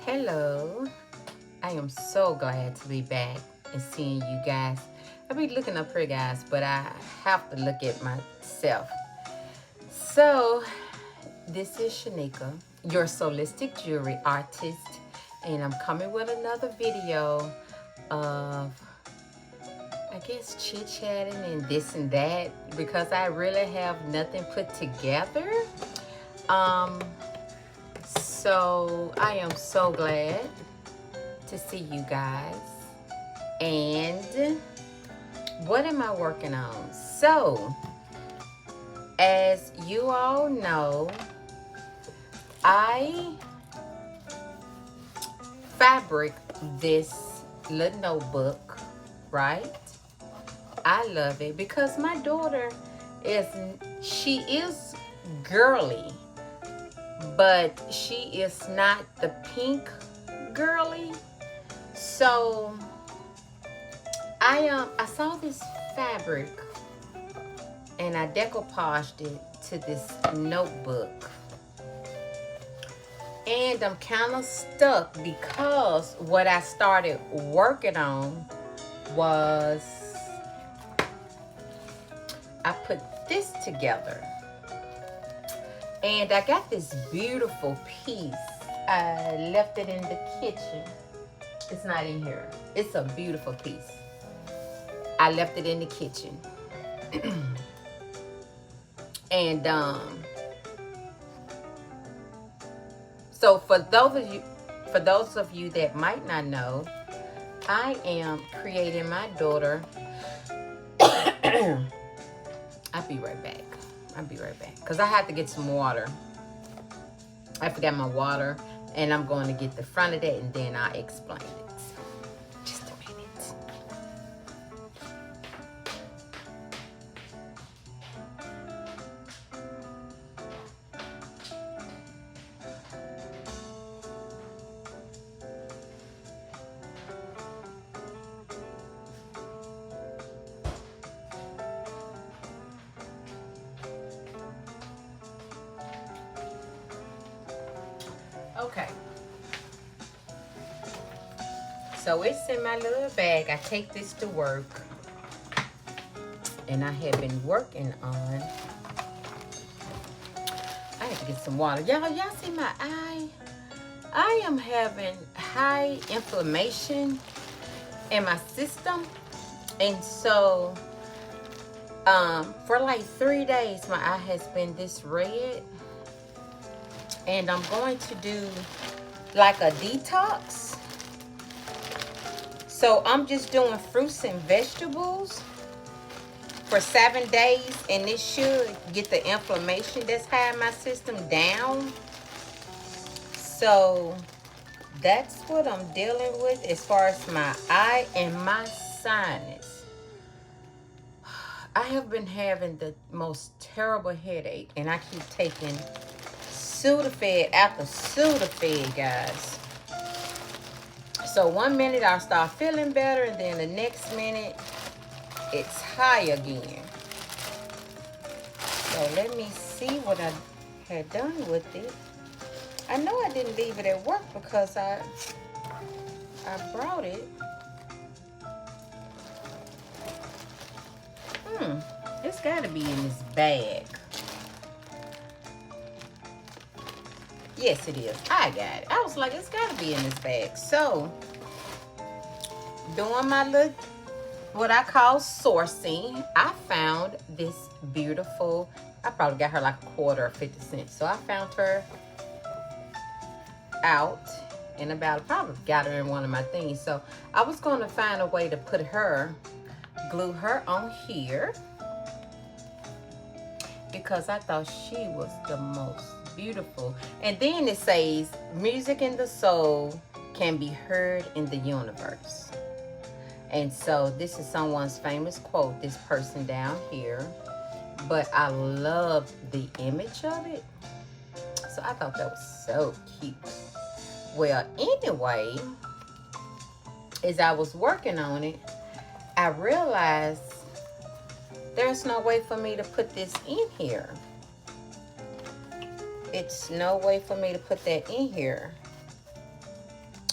Hello, I am so glad to be back and seeing you guys. I be looking up here, guys, but I have to look at myself. So, this is Shanika, your solistic jewelry artist, and I'm coming with another video of, I guess, chit chatting and this and that because I really have nothing put together. Um, so I am so glad to see you guys. And what am I working on? So, as you all know, I fabric this little notebook, right? I love it because my daughter she is girly, but she is not the pink girly. So I saw this fabric and I decoupaged it to this notebook. And I'm kind of stuck because what I started working on was I put this together. And I got this beautiful piece. I left it in the kitchen. It's not in here. It's a beautiful piece. I left it in the kitchen. And so for those of you that might not know, I am creating my daughter. I'll be right back. Because I have to get some water. I forgot my water. And I'm going to get the front of that and then I'll explain it. Just a minute. Okay. So it's in my little bag. I take this to work. And I have been working on. I have to get some water. Y'all see my eye? I am having high inflammation in my system. And so for like 3 days my eye has been this red. And I'm going to do like a detox. So I'm just doing fruits and vegetables for 7 days, and this should get the inflammation that's high in my system down. So that's what I'm dealing with as far as my eye and my sinus. I have been having the most terrible headache, and I keep taking Sudafed after Sudafed, guys. So 1 minute I'll start feeling better, and then the next minute it's high again. So let me see what I had done with it. I know I didn't leave it at work because I brought it. It's gotta be in this bag. Yes, it is. I got it. I was like, it's gotta be in this bag. So, doing my little, what I call sourcing, I found this beautiful, I probably got her like a quarter or 50 cents. So I found her out and probably got her in one of my things. So I was going to find a way to put her, glue her on here, because I thought she was the most beautiful. And then it says, music in the soul can be heard in the universe. And so this is someone's famous quote, this person down here. But I love the image of it. So I thought that was so cute. Well, anyway, as I was working on it, I realized there's no way for me to put this in here. It's no way for me to put that in here.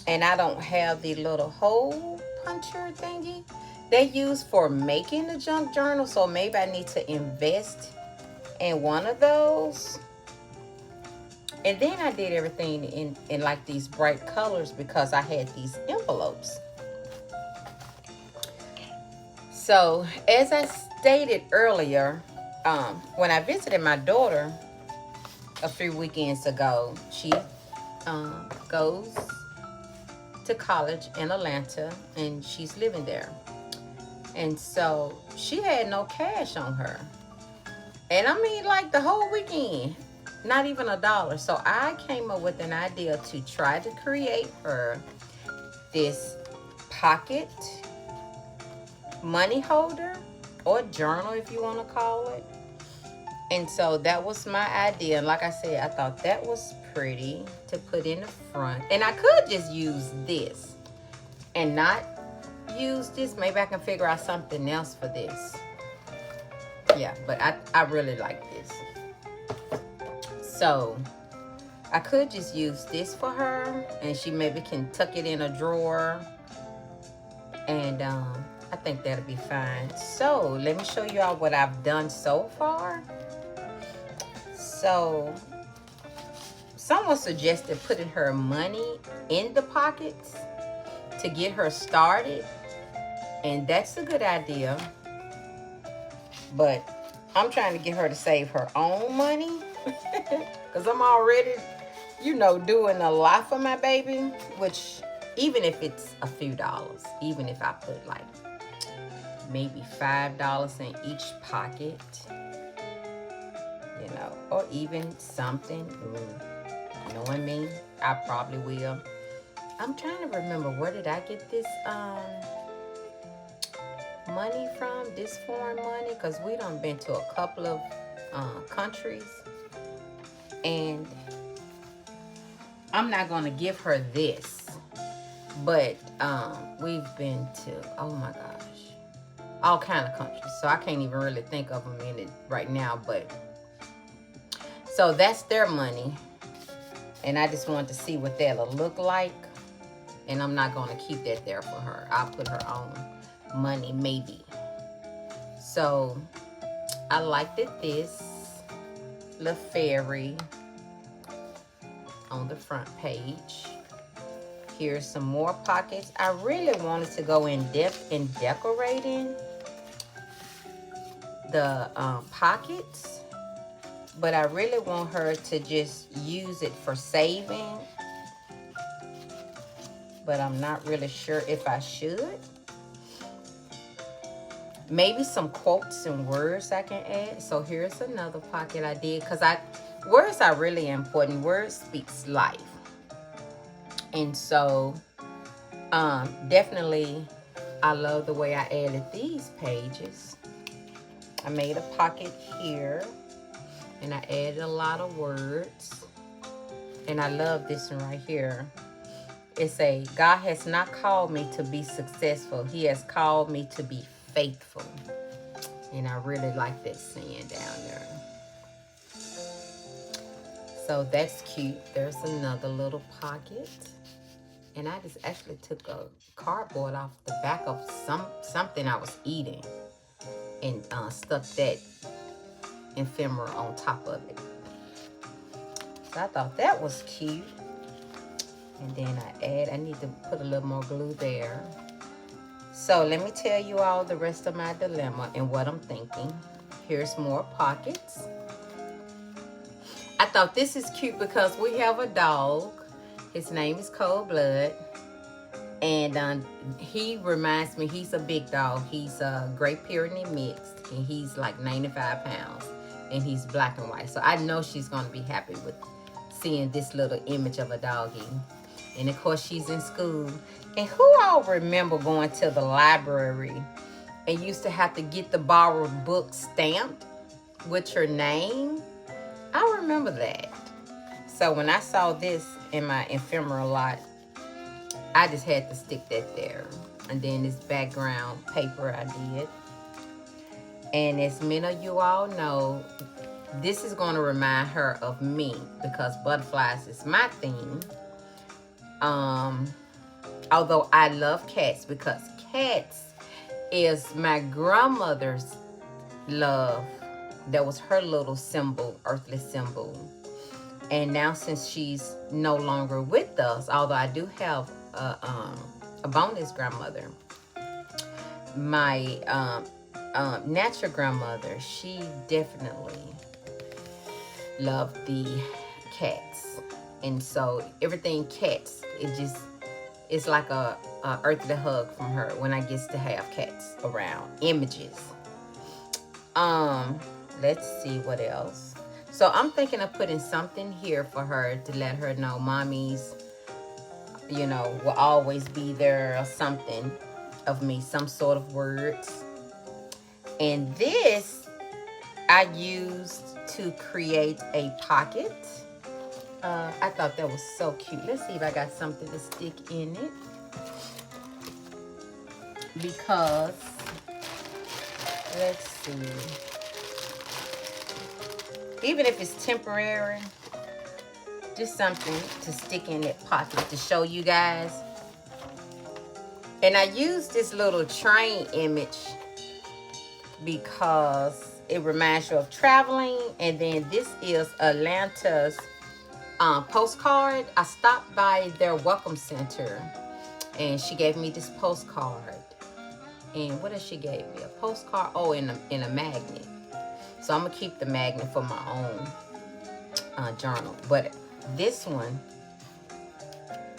And I don't have the little hole puncher thingy they use for making the junk journal. So maybe I need to invest in one of those. And then I did everything in like these bright colors because I had these envelopes. So as I stated earlier, when I visited my daughter a few weekends ago, she goes to college in Atlanta and she's living there. And so she had no cash on her. And I mean, like the whole weekend, not even $1. So I came up with an idea to try to create her this pocket money holder or journal, if you want to call it. And so that was my idea. And like I said, I thought that was pretty to put in the front. And I could just use this and not use this. Maybe I can figure out something else for this. Yeah, but I really like this. So I could just use this for her, and she maybe can tuck it in a drawer, and I think that'll be fine. So let me show you all what I've done so far. So someone suggested putting her money in the pockets to get her started, and that's a good idea. But I'm trying to get her to save her own money because I'm already, doing a lot for my baby, which even if it's a few dollars, even if I put like maybe $5 in each pocket, or even something, knowing me, I probably will. I'm trying to remember, where did I get this money from, this foreign money, because we done been to a couple of countries, and I'm not gonna give her this, but we've been to, oh my gosh, all kind of countries, so I can't even really think of them in it right now. But so that's their money, and I just wanted to see what that'll look like, and I'm not gonna keep that there for her. I'll put her own money maybe. So I liked it, this little fairy on the front page. Here's some more pockets. I really wanted to go in depth in decorating the pockets, but I really want her to just use it for saving, but I'm not really sure if I should. Maybe some quotes and words I can add. So here's another pocket I did, because words are really important. Words speaks life. And so definitely I love the way I added these pages. I made a pocket here and I added a lot of words. And I love this one right here. It's a, God has not called me to be successful. He has called me to be faithful. And I really like that saying down there. So that's cute. There's another little pocket. And I just actually took a cardboard off the back of something I was eating and stuck that ephemera on top of it. So I thought that was cute. And then I need to put a little more glue there. So let me tell you all the rest of my dilemma and what I'm thinking. Here's more pockets. I thought this is cute because we have a dog. His name is Cold Blood. And he reminds me, he's a big dog. He's a Great Pyrenees mixed. And he's like 95 pounds. And he's black and white. So I know she's going to be happy with seeing this little image of a doggy. And of course, she's in school. And who all remember going to the library and used to have to get the borrowed book stamped with your name? I remember that. So when I saw this in my ephemera lot, I just had to stick that there. And then this background paper I did. And as many of you all know, this is going to remind her of me because butterflies is my theme. Although I love cats, because cats is my grandmother's love. That was her little symbol, earthly symbol. And now since she's no longer with us, although I do have a bonus grandmother, my natural grandmother, she definitely loved the cats. And so everything cats, it's like a earthly hug from her when I gets to have cats around. Images. Let's see what else. So I'm thinking of putting something here for her to let her know mommy's, will always be there, or something of me, some sort of words. And this I used to create a pocket. I thought that was so cute. Let's see if I got something to stick in it. Because, let's see. Even if it's temporary, just something to stick in that pocket to show you guys. And I used this little train image because it reminds you of traveling. And then this is Atlanta's postcard. I stopped by their welcome center and she gave me this postcard. And what else she gave me? A postcard, in a magnet. So I'm gonna keep the magnet for my own journal. But this one,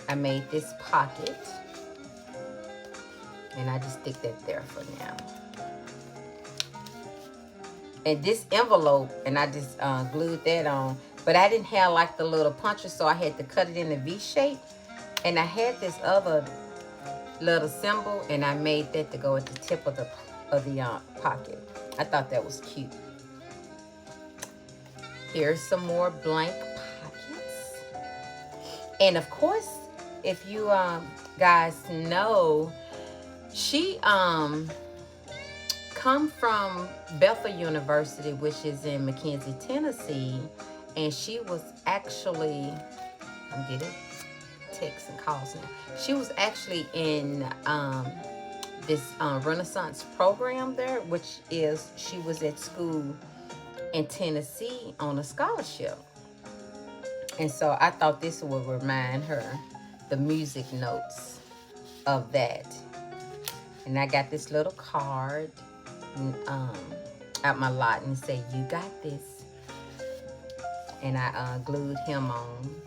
I made this pocket, and I just stick that there for now. And this envelope, and I just glued that on, but I didn't have like the little puncher, so I had to cut it in a V shape. And I had this other little symbol, and I made that to go at the tip of the pocket. I thought that was cute. Here's some more blank pockets. And of course, if you guys know, she come from Bethel University, which is in McKenzie, Tennessee. And she was actually, I'm getting texts and calls now. She was actually in this Renaissance program there, which is, she was at school in Tennessee on a scholarship. And so I thought this would remind her the music notes of that. And I got this little card out my lot, and it said, "You got this." And I glued him on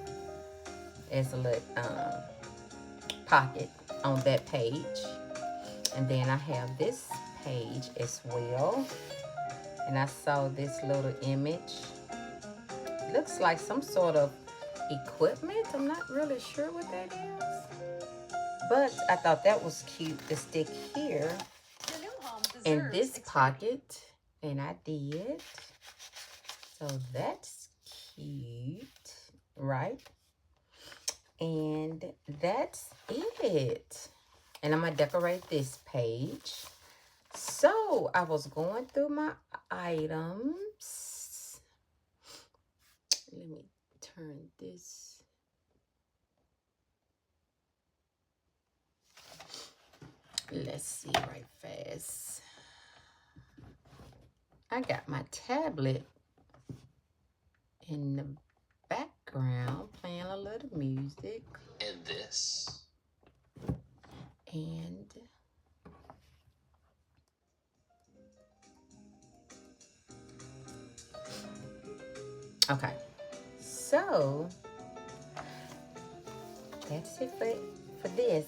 as a little pocket on that page. And then I have this page as well. And I saw this little image. Looks like some sort of equipment. I'm not really sure what that is. But I thought that was cute to stick here in this pocket. And I did. So that's cute, right? And that's it. And I'm going to decorate this page. So I was going through my items. Let me turn this. Let's see right fast. I got my tablet in the background playing a little music. And this. And okay, so that's it for this,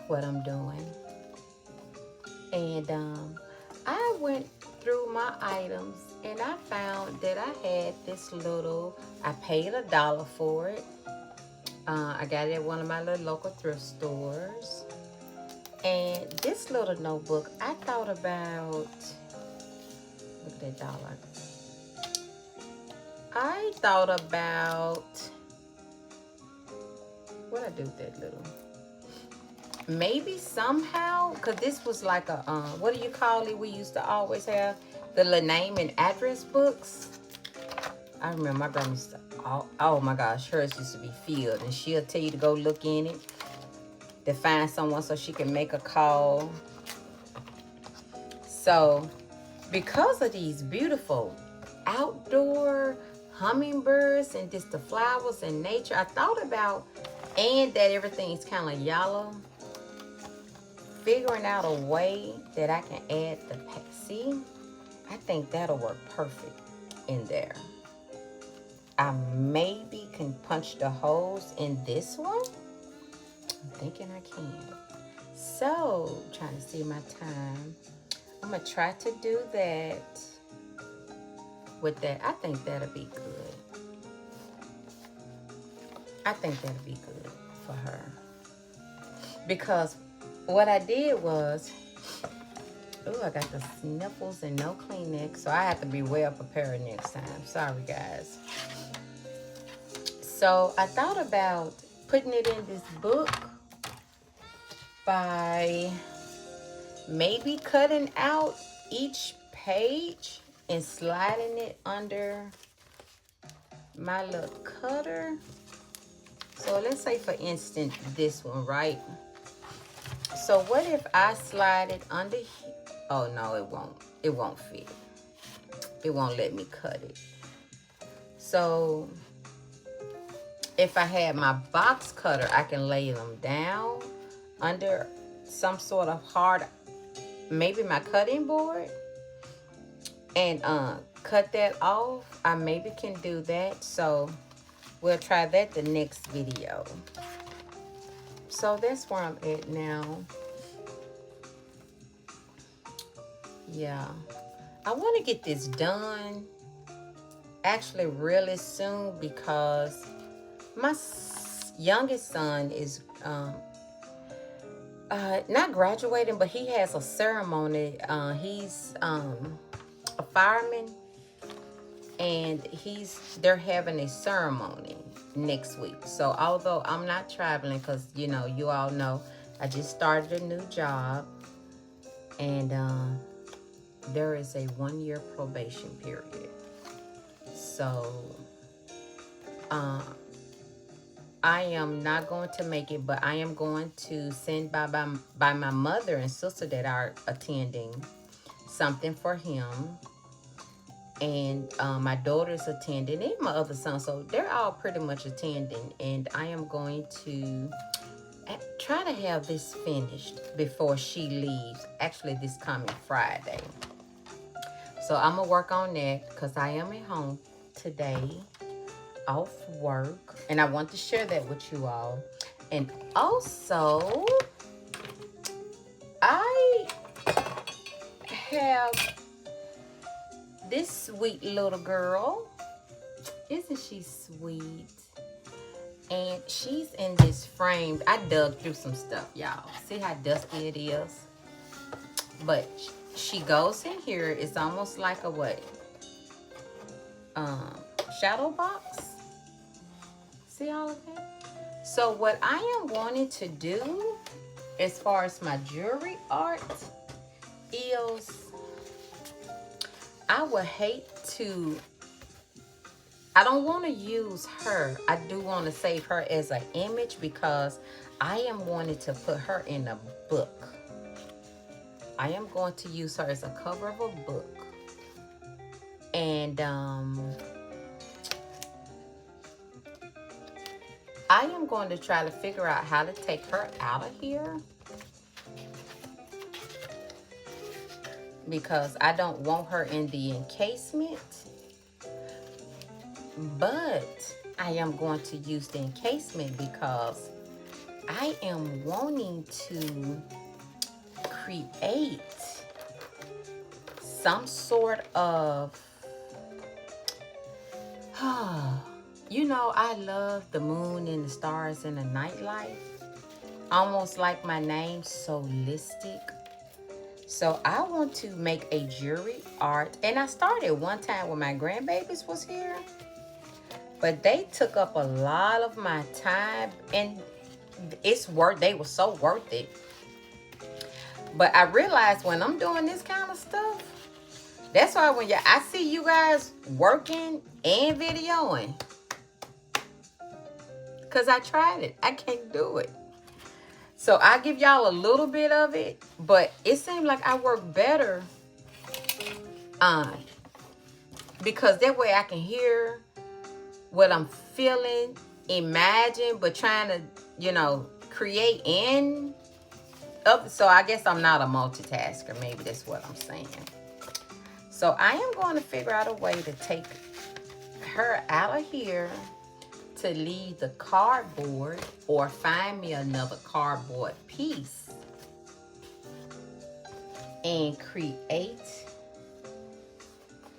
what I'm doing. And I went through my items and I found that I had this little, I paid $1 for it. I got it at one of my little local thrift stores. And this little notebook, I thought about, look at that dollar. I thought about, what I do with that little? Maybe somehow, because this was like a, what do you call it? We used to always have the little name and address books. I remember my grandma used to, oh my gosh, hers used to be filled. And she'll tell you to go look in it. to find someone so she can make a call. So because of these beautiful outdoor hummingbirds and just the flowers and nature, I thought about, and that everything's kind of yellow, figuring out a way that I can add the see, I think that'll work perfect in there. I maybe can punch the holes in this one. I'm thinking I can. So, trying to see my time. I'm gonna try to do that with that. I think that'll be good. I think that'll be good for her. Because what I did was, ooh, I got the sniffles and no Kleenex, so I have to be well prepared next time. Sorry, guys. So I thought about putting it in this book by maybe cutting out each page and sliding it under my little cutter. So let's say, for instance, this one, right? So what if I slide it under here? Oh, no, it won't. It won't fit. It won't let me cut it. So if I had my box cutter, I can lay them down under some sort of hard, maybe my cutting board, and cut that off. I maybe can do that. So we'll try that the next video. So that's where I'm at now. Yeah, I want to get this done actually really soon, because my youngest son is not graduating, but he has a ceremony. He's a fireman, and they're having a ceremony next week. So although I'm not traveling, because you all know I just started a new job, and there is a 1-year probation period. So I am not going to make it, but I am going to send by my mother and sister that are attending something for him. And my daughter's attending, and my other son. So they're all pretty much attending. And I am going to try to have this finished before she leaves. Actually, this coming Friday. So I'm going to work on that, because I am at home today, off work. And I want to share that with you all. And also, I have this sweet little girl. Isn't she sweet? And she's in this frame. I dug through some stuff, y'all. See how dusty it is? But she goes in here. It's almost like a what? Shadow box. See all of that? So what I am wanting to do as far as my jewelry art is, I would hate to, I don't want to use her. I do want to save her as an image, because I am wanting to put her in a book. I am going to use her as a cover of a book. And I am going to try to figure out how to take her out of here, because I don't want her in the encasement. But I am going to use the encasement because I am wanting to create some sort of, I love the moon and the stars and the nightlife. Almost like my name, Solistic. So I want to make a jewelry art. And I started one time when my grandbabies was here. But they took up a lot of my time. And they were so worth it. But I realized when I'm doing this kind of stuff, that's why when I see you guys working and videoing. Because I tried it. I can't do it. So I give y'all a little bit of it, but it seemed like I work better on because that way I can hear what I'm feeling, imagine, but trying to, create in up. So I guess I'm not a multitasker. Maybe that's what I'm saying. So I am going to figure out a way to take her out of here to leave the cardboard or find me another cardboard piece and create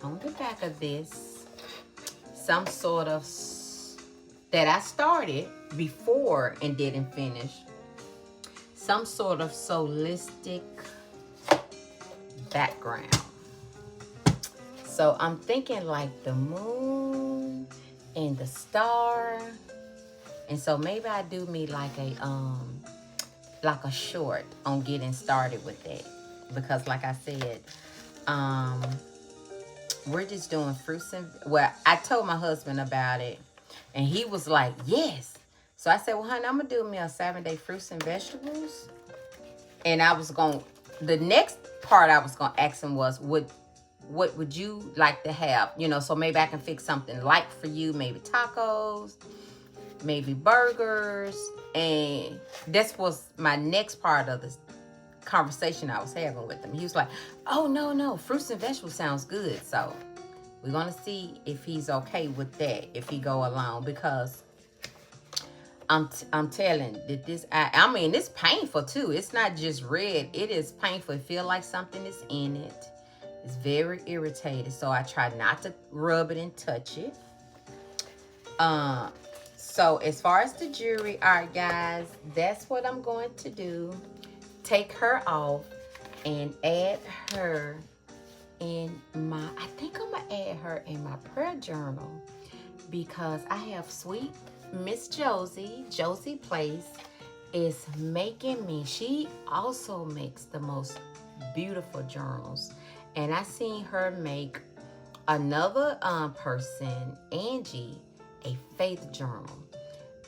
on the back of this some sort of that I started before and didn't finish, some sort of solistic background. So I'm thinking like the moon and the star. And so maybe I do me like a short on getting started with that. Because like I said, we're just doing fruits and, well, I told my husband about it and he was like, yes. So I said, well, honey, I'm gonna do me a 7-day fruits and vegetables. And the next part I was gonna ask him was, what would you like to have? So maybe I can fix something light for you, maybe tacos, maybe burgers. And this was my next part of this conversation I was having with him. He was like, oh, no, fruits and vegetables sounds good. So we're going to see if he's okay with that, if he go along, because I'm telling that I mean, it's painful too. It's not just red. It is painful. It feel like something is in it. It's very irritated. So I try not to rub it and touch it. So as far as the jewelry, all right, guys, that's what I'm going to do. Take her off and add her in I think I'm going to add her in my prayer journal because I have sweet Miss Josie Place is making me. She also makes the most beautiful journals. And I seen her make another person, Angie, a faith journal.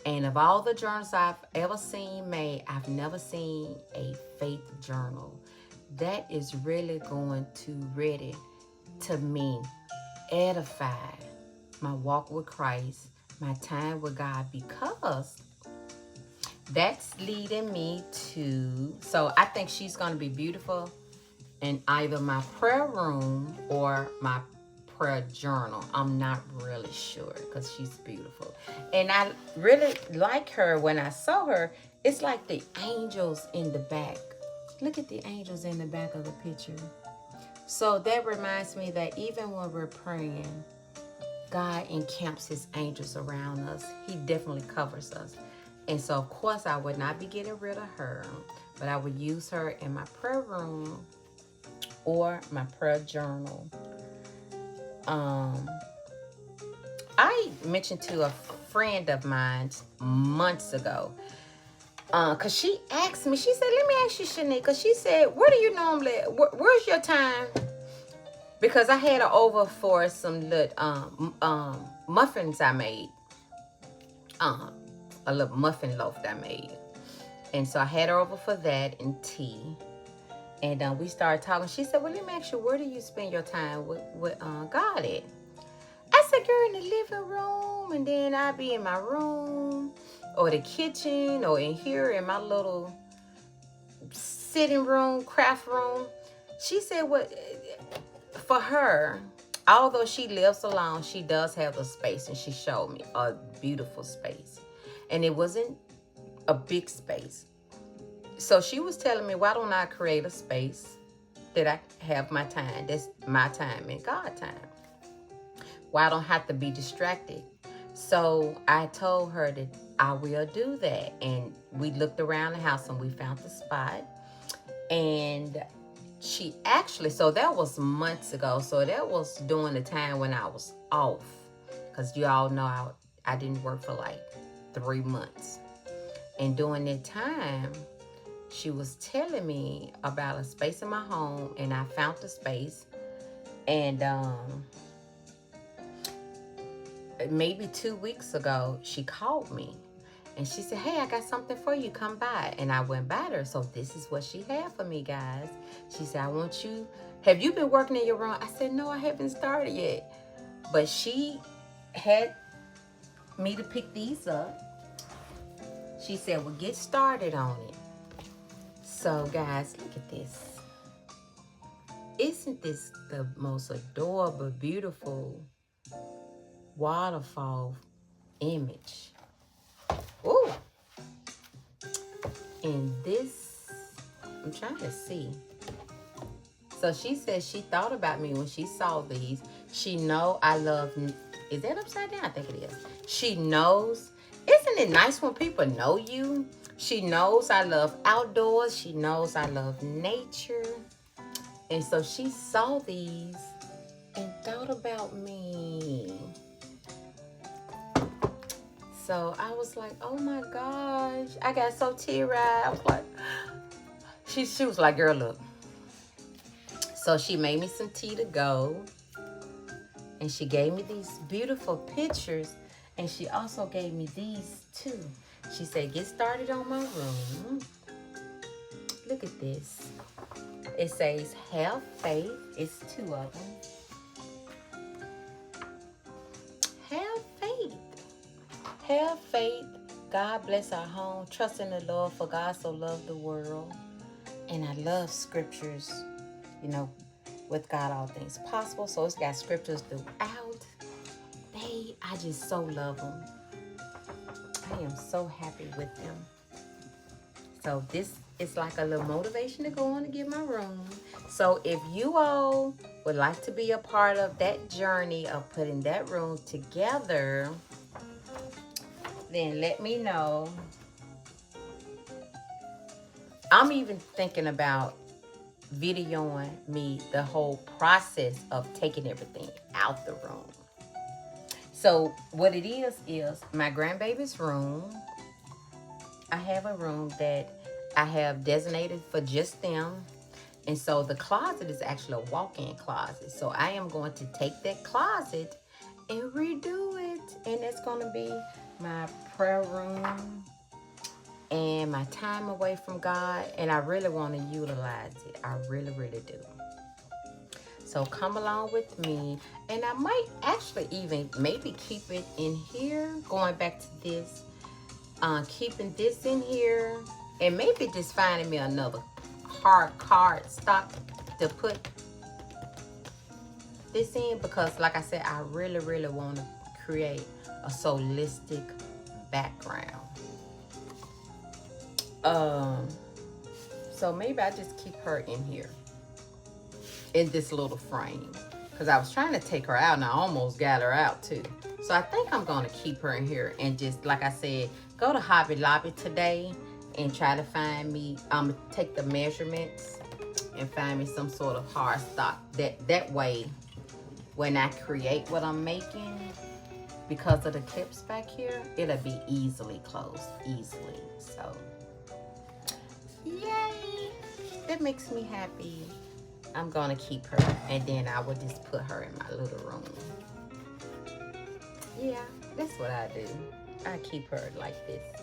And of all the journals I've ever seen made, I've never seen a faith journal. That is really going to ready to me edify my walk with Christ, my time with God, because that's leading me to, so I think she's going to be beautiful in either my prayer room or my prayer journal. I'm not really sure because she's beautiful. And I really like her. When I saw her, it's like the angels in the back. Look at the angels in the back of the picture. So that reminds me that even when we're praying, God encamps his angels around us. He definitely covers us. And so, of course, I would not be getting rid of her, but I would use her in my prayer room or my prayer journal. I mentioned to a friend of mine months ago, because she asked me, she said, let me ask you, Shanique, because she said, where do you normally, where's your time? Because I had her over for some little muffins I made, a little muffin loaf that I made. And so I had her over for that and tea. And we started talking. She said, well, let me ask you, where do you spend your time with God at? I said, girl, in the living room, and then I'd be in my room or the kitchen or in here in my little sitting room, craft room. She said, what, for her, although she lives alone, she does have a space, and she showed me a beautiful space. And it wasn't a big space. So she was telling me, why don't I create a space that I have my time? That's my time and God time. Why I don't have to be distracted. So I told her that I will do that. And we looked around the house and we found the spot. And she actually, so that was months ago. So that was during the time when I was off. Because you all know I didn't work for like 3 months. And during that time, she was telling me about a space in my home, and I found the space. And maybe 2 weeks ago, she called me. And she said, hey, I got something for you. Come by. And I went by there. So this is what she had for me, guys. She said, have you been working in your room? I said, no, I haven't started yet. But she had me to pick these up. She said, well, get started on it. So, guys, look at this. Isn't this the most adorable, beautiful waterfall image? Ooh. And this, I'm trying to see. So she said she thought about me when she saw these. She know I love, is that upside down? I think it is. She knows, isn't it nice when people know you? She knows I love outdoors. She knows I love nature. And so she saw these and thought about me. So I was like, oh my gosh. I got so teary-eyed. I was like, she was like, girl, look. So she made me some tea to go. And she gave me these beautiful pictures. And she also gave me these too. She said, get started on my room. Look at this. It says, have faith. It's 2 of them. Have faith. Have faith. God bless our home. Trust in the Lord, for God so loved the world. And I love scriptures, you know, with God all things possible. So it's got scriptures throughout. I just so love them. I am so happy with them. So this is like a little motivation to go on to get my room. So if you all would like to be a part of that journey of putting that room together, then let me know. I'm even thinking about videoing me the whole process of taking everything out the room. So what it is my grandbaby's room. I have a room that I have designated for just them. And so the closet is actually a walk-in closet. So I am going to take that closet and redo it. And it's going to be my prayer room and my time away from God. And I really want to utilize it. I really, really do. So come along with me. And I might actually even maybe keep it in here. Going back to this. Keeping this in here. And maybe just finding me another hard card stock to put this in. Because like I said, I really, really want to create a solistic background. So maybe I just keep her in here. In this little frame. Because I was trying to take her out and I almost got her out too. So I think I'm going to keep her in here and just, like I said, go to Hobby Lobby today and try to find me, take the measurements and find me some sort of hard stock. That way, when I create what I'm making, because of the clips back here, it'll be easily closed, easily. So, yay! That makes me happy. I'm gonna keep her, and then I will just put her in my little room. Yeah, that's what I do. I keep her like this.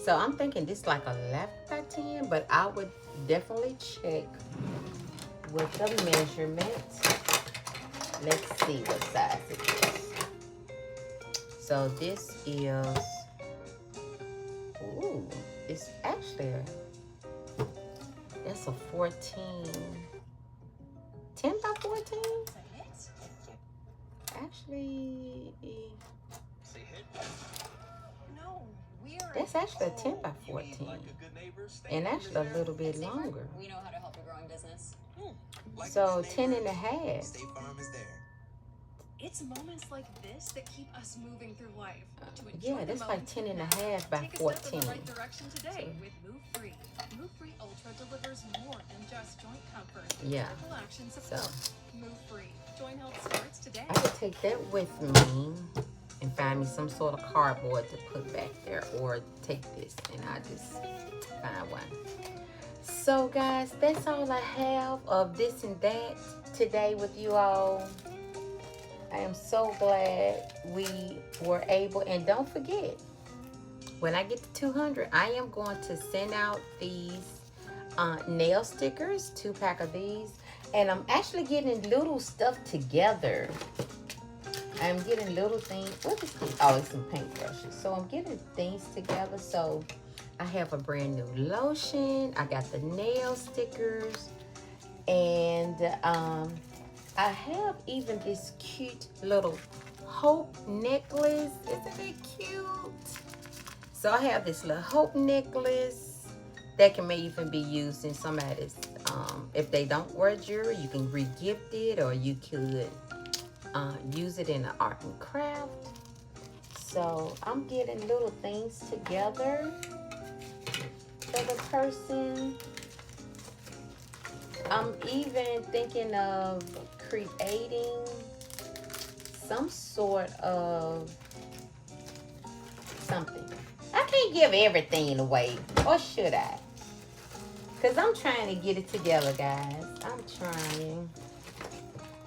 So I'm thinking this like 11 by 10, but I would definitely check with the measurements. Let's see what size it is. So this is, ooh, it's actually, that's a 14. 10 by 14? Actually, that's actually a 10 by 14. And actually a little bit longer. We know how to help a growing business. So 10 and a half. It's moments like this that keep us moving through life. Yeah, that's like 10 and a half by 14. Take a step in the right direction today with Move Free. Move Free Ultra delivers more than just joint comfort. Yeah. Action support. So Move Free. Joint health starts today. I could take that with me and find me some sort of cardboard to put back there, or take this and I just find one. So guys, that's all I have of this and that today with you all. I am so glad we were able, and don't forget, when I get to 200, I am going to send out these nail stickers, 2-pack of these. And I'm actually getting little stuff together. I'm getting little things. What is this? Oh, it's some paintbrushes. So I'm getting things together. So I have a brand new lotion. I got the nail stickers. And I have even this cute little hope necklace. Isn't it cute? So I have this little hope necklace that can even be used in somebody's, if they don't wear jewelry, you can re-gift it, or you could use it in an art and craft. So I'm getting little things together for the person. I'm even thinking of creating some sort of something. I can't give everything away, or should I? Because I'm trying to get it together, guys. I'm trying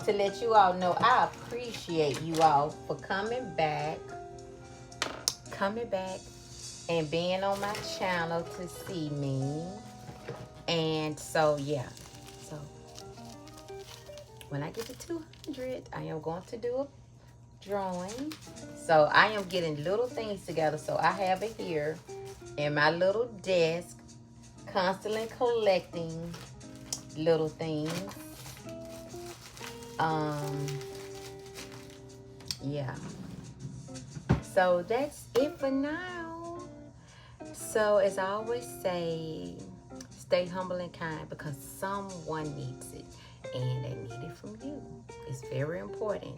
to let you all know I appreciate you all for coming back and being on my channel to see me. And so, yeah. So, when I get to 200, I am going to do a drawing. So I am getting little things together. So I have it here in my little desk, constantly collecting little things. Yeah. So that's it for now. So as I always say, stay humble and kind, because someone needs it, and they need it from you. It's very important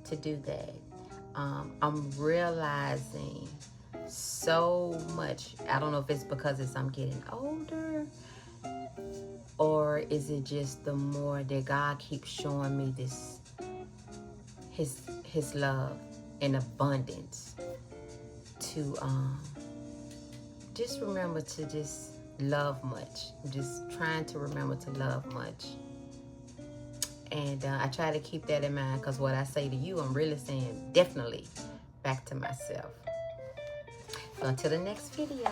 to do that. I'm realizing so much. I don't know if it's because I'm getting older, or is it just the more that God keeps showing me this, his love in abundance, to just remember to just love much. I'm just trying to remember to love much. And I try to keep that in mind, because what I say to you, I'm really saying definitely back to myself. So until the next video.